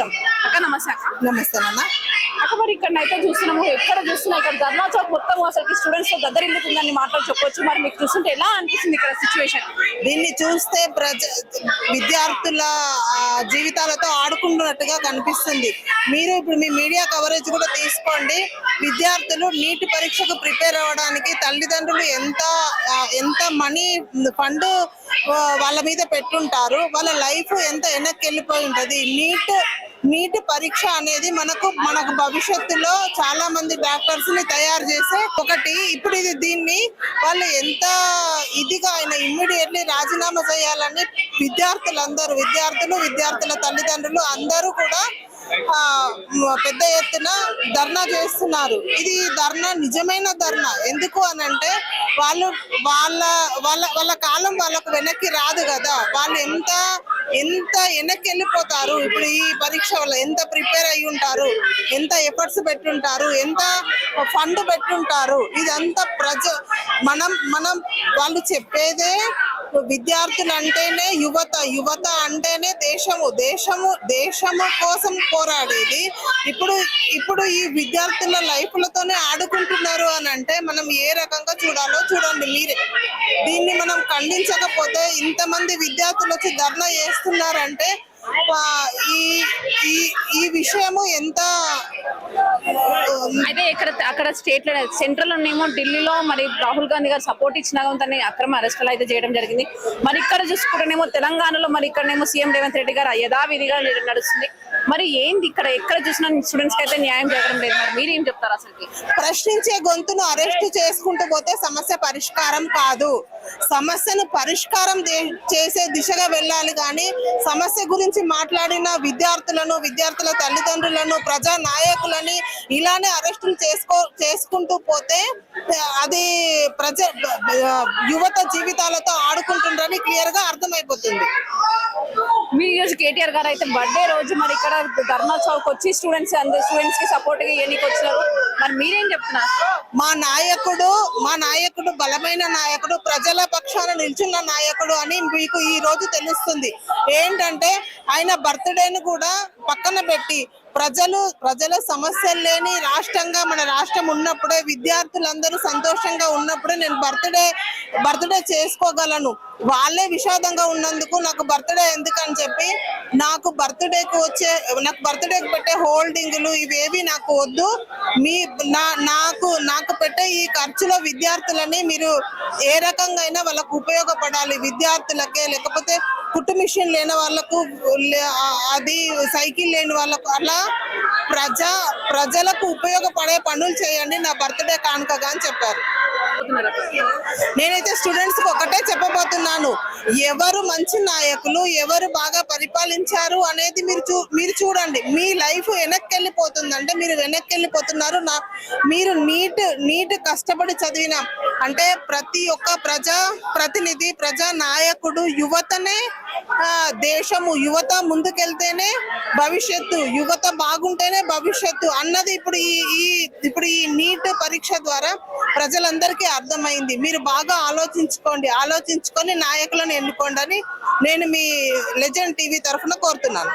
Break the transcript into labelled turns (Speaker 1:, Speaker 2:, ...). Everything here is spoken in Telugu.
Speaker 1: అక్క నమస్తే అక్క.
Speaker 2: నమస్తే నాన్న.
Speaker 1: అక్క మరి ఇక్కడ అయితే చూస్తున్నాము, ఎక్కడ చూస్తున్నా ఇక్కడ ధర్నా చౌక్ మొత్తం అసలు స్టూడెంట్స్ తో గద్దరిందుతుందని మాటలు చెప్పొచ్చు. మరి మీకు చూస్తుంటే ఎలా అనిపిస్తుంది ఇక్కడ సిచ్యువేషన్?
Speaker 2: దీన్ని చూస్తే విద్యార్థుల జీవితాలతో ఆడుకుంటున్నట్టుగా కనిపిస్తుంది. మీరు ఇప్పుడు మీ మీడియా కవరేజ్ కూడా తీసుకోండి. విద్యార్థులు నీట్ పరీక్షకు ప్రిపేర్ అవ్వడానికి తల్లిదండ్రులు ఎంత మనీ ఫండ్ వాళ్ళ మీద పెట్టుంటారు, వాళ్ళ లైఫ్ ఎంత వెనక్కి వెళ్ళిపోయి ఉంటది. నీట్ పరీక్ష అనేది మనకు భవిష్యత్తులో చాలా మంది డాక్టర్స్ ని తయారు చేసే ఒకటి. ఇప్పుడు దీన్ని వాళ్ళు ఎంత ఇదిగా ఆయన ఇమ్మీడియట్లీ రాజీనామా చేయాలని విద్యార్థుల తల్లిదండ్రులు అందరూ కూడా పెద్ద ఎత్తున ధర్నా చేస్తున్నారు. ఇది ధర్నా నిజమైన ధర్నా. ఎందుకు అనంటే వాళ్ళ కాలం వాళ్ళకు వెనక్కి రాదు కదా. వాళ్ళు ఎంత వెనక్కి వెళ్ళిపోతారు. ఇప్పుడు ఈ పరీక్ష వల్ల ఎంత ప్రిపేర్ అయ్యి ఉంటారు, ఎంత ఎఫర్ట్స్ పెట్టుంటారు, ఎంత ఫండ్ పెట్టుంటారు. ఇదంతా మనం వాళ్ళు చెప్పేదే విద్యార్థులు అంటేనే యువత అంటేనే దేశము కోసం పోరాడేది. ఇప్పుడు ఈ విద్యార్థుల లైఫ్లతోనే ఆడుకుంటున్నారు అని అంటే మనం ఏ రకంగా చూడాలో చూడండి మీరే. దీన్ని మనం ఖండించకపోతే ఇంతమంది విద్యార్థులు వచ్చి ధర్నా చేస్తున్నారంటే ఈ విషయము ఎంత
Speaker 1: అయితే అక్కడ స్టేట్ లో సెంట్రల్ లోనేమో ఢిల్లీలో మరి రాహుల్ గాంధీ గారు సపోర్ట్ ఇచ్చినా తనని అక్రమ అరెస్టులు అయితే చేయడం జరిగింది. మరి ఇక్కడ చూసుకుంటేనేమో తెలంగాణలో మరి ఇక్కడనేమో సీఎం రేవంత్ రెడ్డి గారు యథావిధిగా నడుస్తుంది. మరి ఏంది ఎక్కడ చూసినా స్టూడెంట్స్ కి అయితే న్యాయం జరగడం లేదు. మరి మీరేం చెప్తారు? అసలు
Speaker 2: ప్రశ్నించే గొంతును అరెస్ట్ చేసుకుంటూ పోతే సమస్య పరిష్కారం కాదు. సమస్యను పరిష్కారం చేసే దిశగా వెళ్ళాలి. కానీ సమస్య గురించి మాట్లాడిన విద్యార్థుల తల్లిదండ్రులను, ప్రజా నాయకులని ఇలానే అరెస్టులు చేసుకుంటూ పోతే అది యువత జీవితాలతో ఆడుకుంటుండ్రని క్లియర్ గా అర్థమైపోతుంది.
Speaker 1: మీ రోజు కేటీఆర్ గారు అయితే బర్త్డే రోజు మరి ఇక్కడ ధర్నా చౌక్ వచ్చి స్టూడెంట్స్ కి సపోర్ట్ గా ఎన్నిక వచ్చినారు. మరి మీరేం చెప్తున్నారు?
Speaker 2: మా నాయకుడు బలమైన నాయకుడు, ప్రజల పక్షాన నిల్చున్న నాయకుడు అని మీకు ఈ రోజు తెలుస్తుంది. ఏంటంటే ఆయన బర్త్డేను కూడా పక్కన పెట్టి ప్రజల సమస్యలు లేని రాష్ట్రంగా మన రాష్ట్రం ఉన్నప్పుడే, విద్యార్థులందరూ సంతోషంగా ఉన్నప్పుడే నేను బర్త్డే చేసుకోగలను. వాళ్ళే విషాదంగా ఉన్నందుకు నాకు బర్త్డే ఎందుకని చెప్పి నాకు బర్త్డేకి పెట్టే హోల్డింగ్లు ఇవేవి నాకు వద్దు. నాకు పెట్టే ఈ ఖర్చులో విద్యార్థులని మీరు ఏ రకంగా అయినా వాళ్ళకు ఉపయోగపడాలి. విద్యార్థులకే, లేకపోతే కుట్టు మిషన్ లేని వాళ్ళకు, అది సైకిల్ లేని వాళ్ళకు, అలా ప్రజలకు ఉపయోగపడే పనులు చేయండి నా బర్త్డే కానుకగా అని చెప్పారు. నేనైతే స్టూడెంట్స్ కి ఒకటే చెప్పబోతున్నాను, ఎవరు మంచి నాయకులు, ఎవరు బాగా పరిపాలించారు అనేది మీరు చూడండి. మీ లైఫ్ వెనక్కి వెళ్ళిపోతుందంటే మీరు వెనక్కి వెళ్ళిపోతున్నారు. మీరు నీట్ కష్టపడి చదివిన అంటే ప్రతి ఒక్క ప్రజా ప్రతినిధి, ప్రజా నాయకుడు యువతనే దేశము, యువత ముందుకెళ్తేనే భవిష్యత్తు, యువత బాగుంటేనే భవిష్యత్తు అన్నది ఇప్పుడు ఈ నీట్ పరీక్ష ద్వారా ప్రజలందరికీ అర్థమైంది. మీరు బాగా ఆలోచించుకొని నాయకులను ఎన్నుకోండి అని నేను మీ లెజెండ్ టీవీ తరఫున కోరుతున్నాను.